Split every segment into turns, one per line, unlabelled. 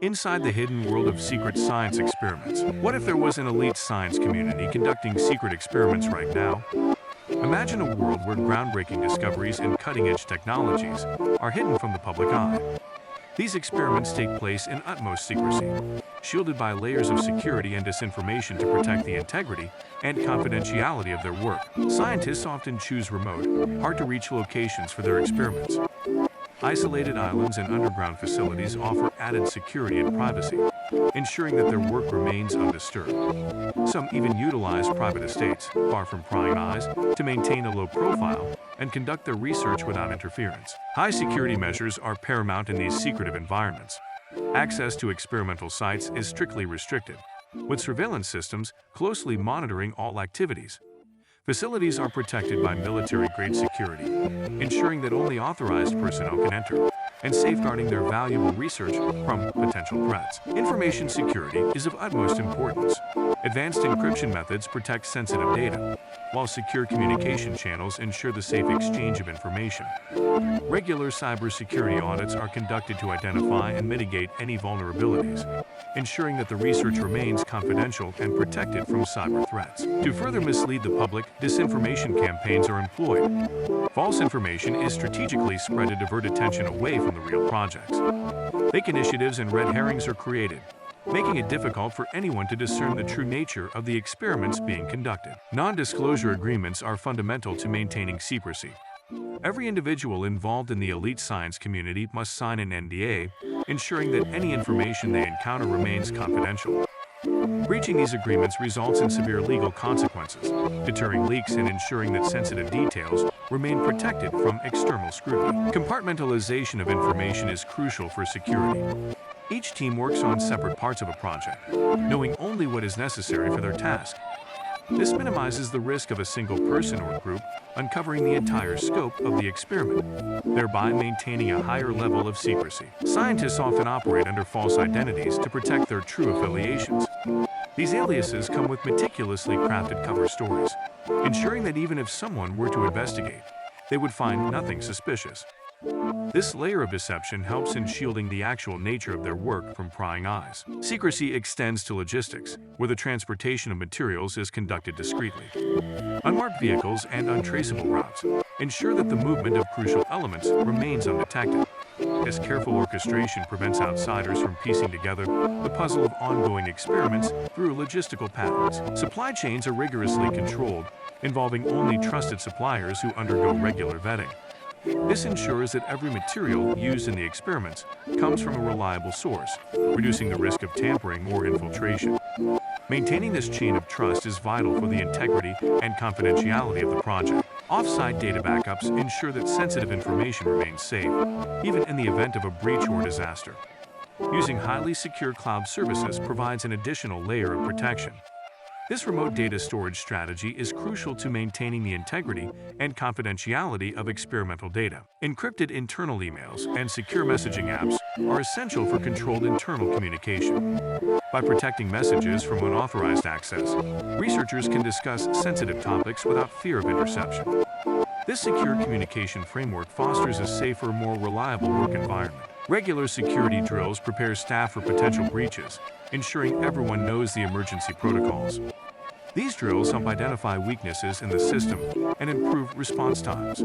Inside the hidden world of secret science experiments, what if there was an elite science community conducting secret experiments right now? Imagine a world where groundbreaking discoveries and cutting-edge technologies are hidden from the public eye. These experiments take place in utmost secrecy, shielded by layers of security and disinformation to protect the integrity and confidentiality of their work. Scientists often choose remote, hard-to-reach locations for their experiments. Isolated islands and underground facilities offer added security and privacy, ensuring that their work remains undisturbed. Some even utilize private estates, far from prying eyes, to maintain a low profile and conduct their research without interference. High security measures are paramount in these secretive environments. Access to experimental sites is strictly restricted, with surveillance systems closely monitoring all activities. Facilities are protected by military-grade security, ensuring that only authorized personnel can enter, and safeguarding their valuable research from potential threats. Information security is of utmost importance. Advanced encryption methods protect sensitive data, while secure communication channels ensure the safe exchange of information. Regular cybersecurity audits are conducted to identify and mitigate any vulnerabilities, ensuring that the research remains confidential and protected from cyber threats. To further mislead the public, disinformation campaigns are employed. False information is strategically spread to divert attention away from the real projects. Fake initiatives and red herrings are created, making it difficult for anyone to discern the true nature of the experiments being conducted. Non-disclosure agreements are fundamental to maintaining secrecy. Every individual involved in the elite science community must sign an NDA, ensuring that any information they encounter remains confidential. Breaching these agreements results in severe legal consequences, deterring leaks and ensuring that sensitive details remain protected from external scrutiny. Compartmentalization of information is crucial for security. Each team works on separate parts of a project, knowing only what is necessary for their task. This minimizes the risk of a single person or group uncovering the entire scope of the experiment, thereby maintaining a higher level of secrecy. Scientists often operate under false identities to protect their true affiliations. These aliases come with meticulously crafted cover stories, ensuring that even if someone were to investigate, they would find nothing suspicious. This layer of deception helps in shielding the actual nature of their work from prying eyes. Secrecy extends to logistics, where the transportation of materials is conducted discreetly. Unmarked vehicles and untraceable routes ensure that the movement of crucial elements remains undetected. This careful orchestration prevents outsiders from piecing together the puzzle of ongoing experiments through logistical patterns. Supply chains are rigorously controlled, involving only trusted suppliers who undergo regular vetting. This ensures that every material used in the experiments comes from a reliable source, reducing the risk of tampering or infiltration. Maintaining this chain of trust is vital for the integrity and confidentiality of the project. Off-site data backups ensure that sensitive information remains safe, even in the event of a breach or disaster. Using highly secure cloud services provides an additional layer of protection. This remote data storage strategy is crucial to maintaining the integrity and confidentiality of experimental data. Encrypted internal emails and secure messaging apps are essential for controlled internal communication. By protecting messages from unauthorized access, researchers can discuss sensitive topics without fear of interception. This secure communication framework fosters a safer, more reliable work environment. Regular security drills prepare staff for potential breaches, ensuring everyone knows the emergency protocols. These drills help identify weaknesses in the system and improve response times.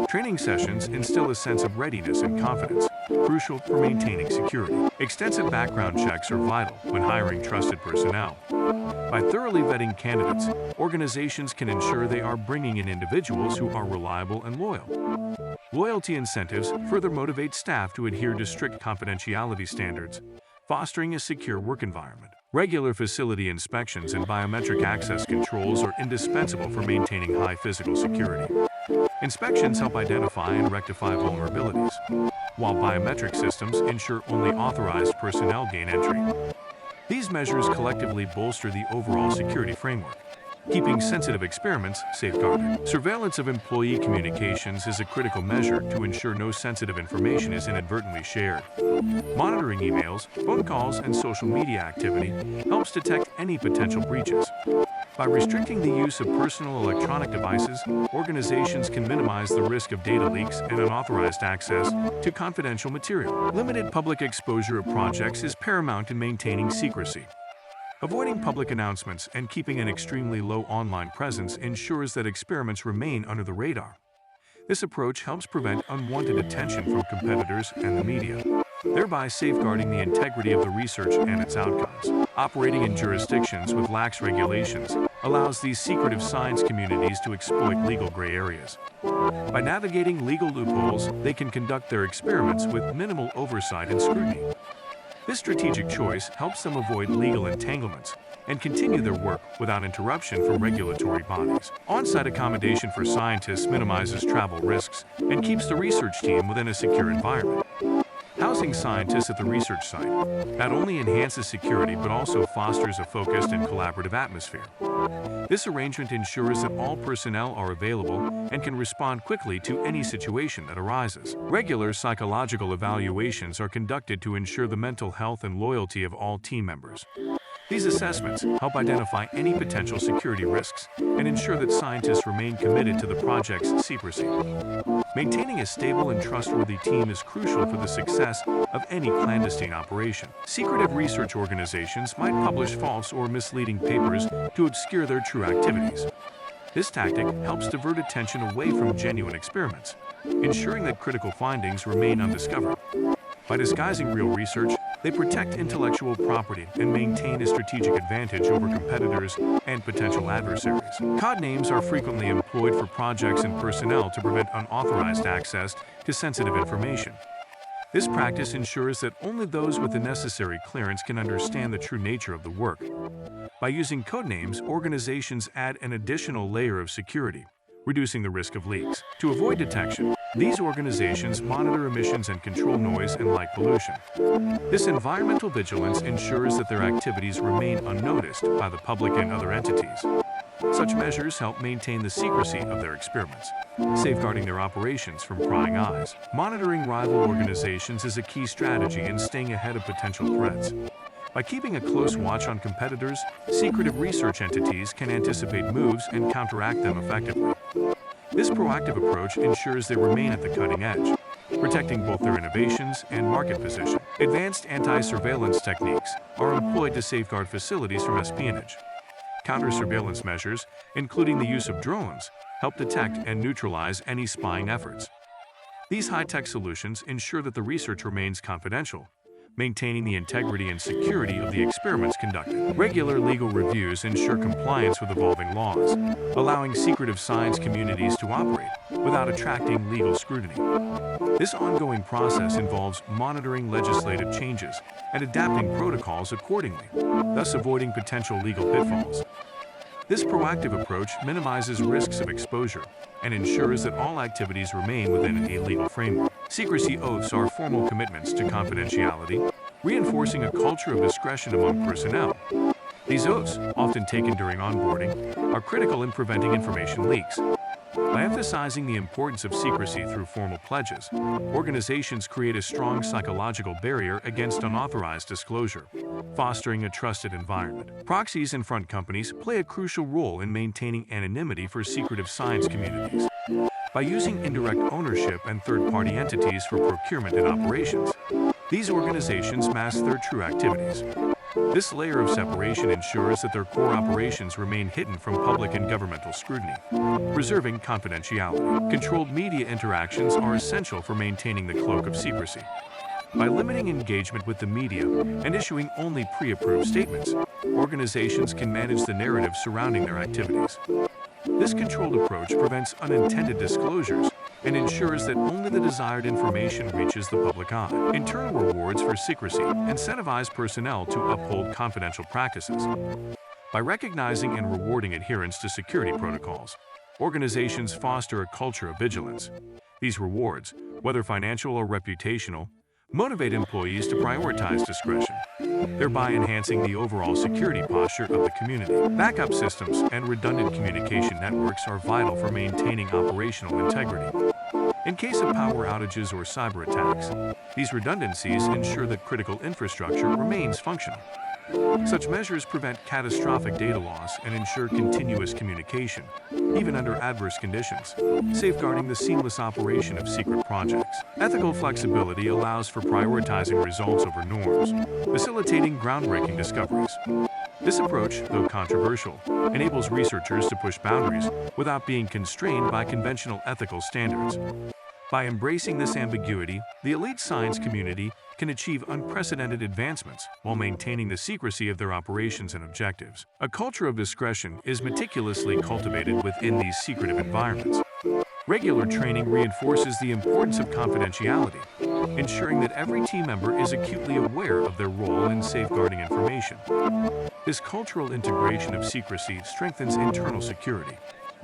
Training sessions instill a sense of readiness and confidence, crucial for maintaining security. Extensive background checks are vital when hiring trusted personnel. By thoroughly vetting candidates, organizations can ensure they are bringing in individuals who are reliable and loyal. Loyalty incentives further motivate staff to adhere to strict confidentiality standards, fostering a secure work environment. Regular facility inspections and biometric access controls are indispensable for maintaining high physical security. Inspections help identify and rectify vulnerabilities, while biometric systems ensure only authorized personnel gain entry. These measures collectively bolster the overall security framework, keeping sensitive experiments safeguarded. Surveillance of employee communications is a critical measure to ensure no sensitive information is inadvertently shared. Monitoring emails, phone calls, and social media activity helps detect any potential breaches. By restricting the use of personal electronic devices, organizations can minimize the risk of data leaks and unauthorized access to confidential material. Limited public exposure of projects is paramount in maintaining secrecy. Avoiding public announcements and keeping an extremely low online presence ensures that experiments remain under the radar. This approach helps prevent unwanted attention from competitors and the media, thereby safeguarding the integrity of the research and its outcomes. Operating in jurisdictions with lax regulations allows these secretive science communities to exploit legal gray areas. By navigating legal loopholes, they can conduct their experiments with minimal oversight and scrutiny. This strategic choice helps them avoid legal entanglements and continue their work without interruption from regulatory bodies. On-site accommodation for scientists minimizes travel risks and keeps the research team within a secure environment. Housing scientists at the research site not only enhances security but also fosters a focused and collaborative atmosphere. This arrangement ensures that all personnel are available and can respond quickly to any situation that arises. Regular psychological evaluations are conducted to ensure the mental health and loyalty of all team members. These assessments help identify any potential security risks and ensure that scientists remain committed to the project's secrecy. Maintaining a stable and trustworthy team is crucial for the success of any clandestine operation. Secretive research organizations might publish false or misleading papers to obscure their true activities. This tactic helps divert attention away from genuine experiments, ensuring that critical findings remain undiscovered. By disguising real research, they protect intellectual property and maintain a strategic advantage over competitors and potential adversaries. Code names are frequently employed for projects and personnel to prevent unauthorized access to sensitive information. This practice ensures that only those with the necessary clearance can understand the true nature of the work. By using code names, organizations add an additional layer of security, reducing the risk of leaks. To avoid detection, these organizations monitor emissions and control noise and light pollution. This environmental vigilance ensures that their activities remain unnoticed by the public and other entities. Such measures help maintain the secrecy of their experiments, safeguarding their operations from prying eyes. Monitoring rival organizations is a key strategy in staying ahead of potential threats. By keeping a close watch on competitors, secretive research entities can anticipate moves and counteract them effectively. This proactive approach ensures they remain at the cutting edge, protecting both their innovations and market position. Advanced anti-surveillance techniques are employed to safeguard facilities from espionage. Counter-surveillance measures, including the use of drones, help detect and neutralize any spying efforts. These high-tech solutions ensure that the research remains confidential, maintaining the integrity and security of the experiments conducted. Regular legal reviews ensure compliance with evolving laws, allowing secretive science communities to operate without attracting legal scrutiny. This ongoing process involves monitoring legislative changes and adapting protocols accordingly, thus avoiding potential legal pitfalls. This proactive approach minimizes risks of exposure and ensures that all activities remain within a legal framework. Secrecy oaths are formal commitments to confidentiality, reinforcing a culture of discretion among personnel. These oaths, often taken during onboarding, are critical in preventing information leaks. By emphasizing the importance of secrecy through formal pledges, organizations create a strong psychological barrier against unauthorized disclosure, fostering a trusted environment. Proxies and front companies play a crucial role in maintaining anonymity for secretive science communities. By using indirect ownership and third-party entities for procurement and operations, these organizations mask their true activities. This layer of separation ensures that their core operations remain hidden from public and governmental scrutiny, preserving confidentiality. Controlled media interactions are essential for maintaining the cloak of secrecy. By limiting engagement with the media and issuing only pre-approved statements, organizations can manage the narrative surrounding their activities. This controlled approach prevents unintended disclosures and ensures that only the desired information reaches the public eye. Internal rewards for secrecy incentivize personnel to uphold confidential practices. By recognizing and rewarding adherence to security protocols, organizations foster a culture of vigilance. These rewards, whether financial or reputational, motivate employees to prioritize discretion, thereby enhancing the overall security posture of the community. Backup systems and redundant communication networks are vital for maintaining operational integrity. In case of power outages or cyber attacks, these redundancies ensure that critical infrastructure remains functional. Such measures prevent catastrophic data loss and ensure continuous communication, even under adverse conditions, safeguarding the seamless operation of secret projects. Ethical flexibility allows for prioritizing results over norms, facilitating groundbreaking discoveries. This approach, though controversial, enables researchers to push boundaries without being constrained by conventional ethical standards. By embracing this ambiguity, the elite science community can achieve unprecedented advancements while maintaining the secrecy of their operations and objectives. A culture of discretion is meticulously cultivated within these secretive environments. Regular training reinforces the importance of confidentiality, ensuring that every team member is acutely aware of their role in safeguarding information. This cultural integration of secrecy strengthens internal security,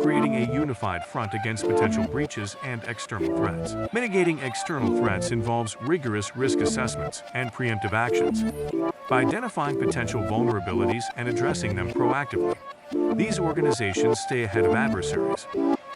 creating a unified front against potential breaches and external threats. Mitigating external threats involves rigorous risk assessments and preemptive actions. By identifying potential vulnerabilities and addressing them proactively, these organizations stay ahead of adversaries.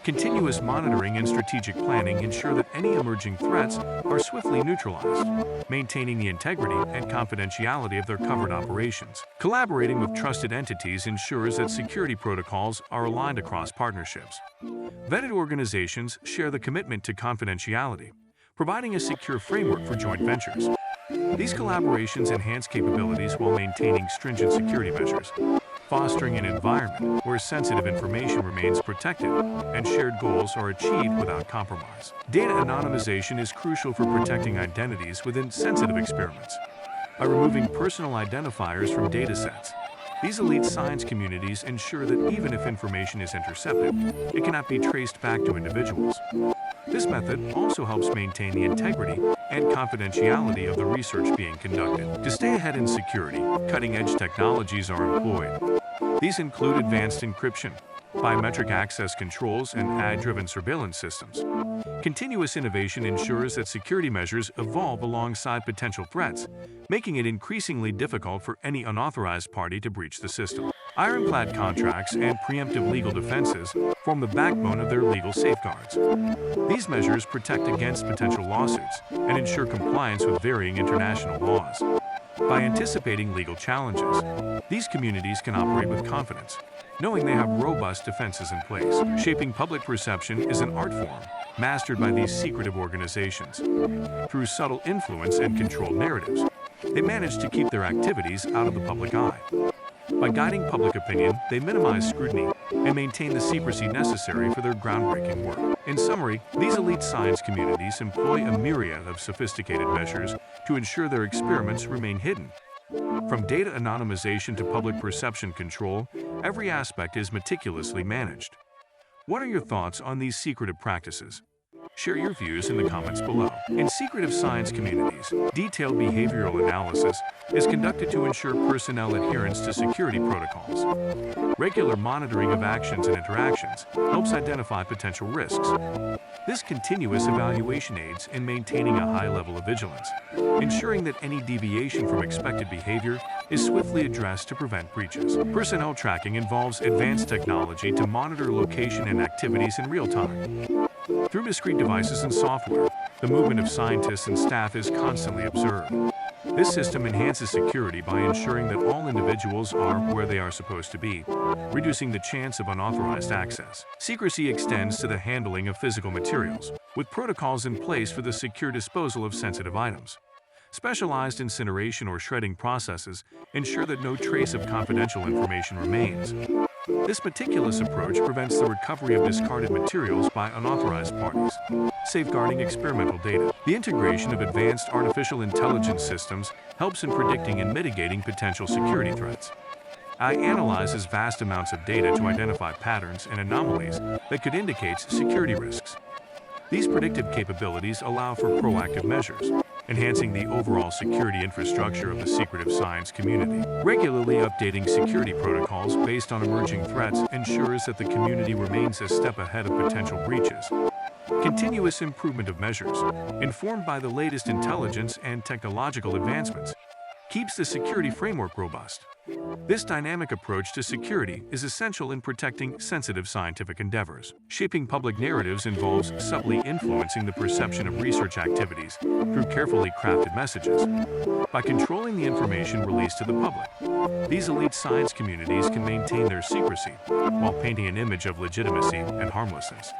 Continuous monitoring and strategic planning ensure that any emerging threats are swiftly neutralized, maintaining the integrity and confidentiality of their covered operations. Collaborating with trusted entities ensures that security protocols are aligned across partnerships. Vetted organizations share the commitment to confidentiality, providing a secure framework for joint ventures. These collaborations enhance capabilities while maintaining stringent security measures, fostering an environment where sensitive information remains protected and shared goals are achieved without compromise. Data anonymization is crucial for protecting identities within sensitive experiments. By removing personal identifiers from datasets, these elite science communities ensure that even if information is intercepted, it cannot be traced back to individuals. This method also helps maintain the integrity and confidentiality of the research being conducted. To stay ahead in security, cutting-edge technologies are employed. These include advanced encryption, biometric access controls, and AI-driven surveillance systems. Continuous innovation ensures that security measures evolve alongside potential threats, making it increasingly difficult for any unauthorized party to breach the system. Ironclad contracts and preemptive legal defenses form the backbone of their legal safeguards. These measures protect against potential lawsuits and ensure compliance with varying international laws. By anticipating legal challenges, these communities can operate with confidence, knowing they have robust defenses in place. Shaping public perception is an art form mastered by these secretive organizations. Through subtle influence and controlled narratives, they manage to keep their activities out of the public eye. By guiding public opinion, they minimize scrutiny and maintain the secrecy necessary for their groundbreaking work. In summary, these elite science communities employ a myriad of sophisticated measures to ensure their experiments remain hidden. From data anonymization to public perception control, every aspect is meticulously managed. What are your thoughts on these secretive practices? Share your views in the comments below. In secretive science communities, detailed behavioral analysis is conducted to ensure personnel adherence to security protocols. Regular monitoring of actions and interactions helps identify potential risks. This continuous evaluation aids in maintaining a high level of vigilance, ensuring that any deviation from expected behavior is swiftly addressed to prevent breaches. Personnel tracking involves advanced technology to monitor location and activities in real time. Through discrete devices and software, the movement of scientists and staff is constantly observed. This system enhances security by ensuring that all individuals are where they are supposed to be, reducing the chance of unauthorized access. Secrecy extends to the handling of physical materials, with protocols in place for the secure disposal of sensitive items. Specialized incineration or shredding processes ensure that no trace of confidential information remains. This meticulous approach prevents the recovery of discarded materials by unauthorized parties, safeguarding experimental data. The integration of advanced artificial intelligence systems helps in predicting and mitigating potential security threats. AI analyzes vast amounts of data to identify patterns and anomalies that could indicate security risks. These predictive capabilities allow for proactive measures, enhancing the overall security infrastructure of the secretive science community. Regularly updating security protocols based on emerging threats ensures that the community remains a step ahead of potential breaches. Continuous improvement of measures, informed by the latest intelligence and technological advancements, keeps the security framework robust. This dynamic approach to security is essential in protecting sensitive scientific endeavors. Shaping public narratives involves subtly influencing the perception of research activities through carefully crafted messages. By controlling the information released to the public, these elite science communities can maintain their secrecy while painting an image of legitimacy and harmlessness.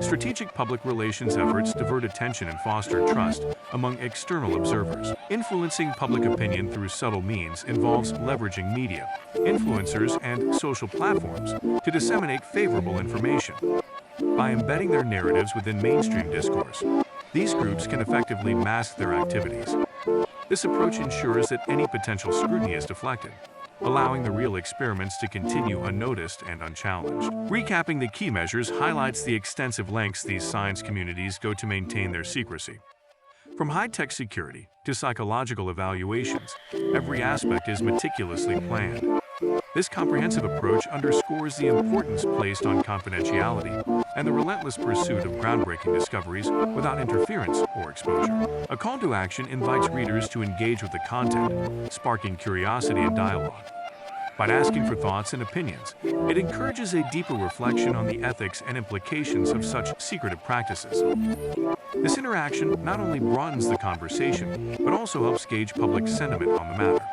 Strategic public relations efforts divert attention and foster trust among external observers. Influencing public opinion through subtle means involves leveraging media, influencers, and social platforms to disseminate favorable information. By embedding their narratives within mainstream discourse, these groups can effectively mask their activities. This approach ensures that any potential scrutiny is deflected, allowing the real experiments to continue unnoticed and unchallenged. Recapping the key measures highlights the extensive lengths these science communities go to maintain their secrecy. From high-tech security to psychological evaluations, every aspect is meticulously planned. This comprehensive approach underscores the importance placed on confidentiality and the relentless pursuit of groundbreaking discoveries without interference or exposure. A call to action invites readers to engage with the content, sparking curiosity and dialogue. By asking for thoughts and opinions, it encourages a deeper reflection on the ethics and implications of such secretive practices. This interaction not only broadens the conversation, but also helps gauge public sentiment on the matter.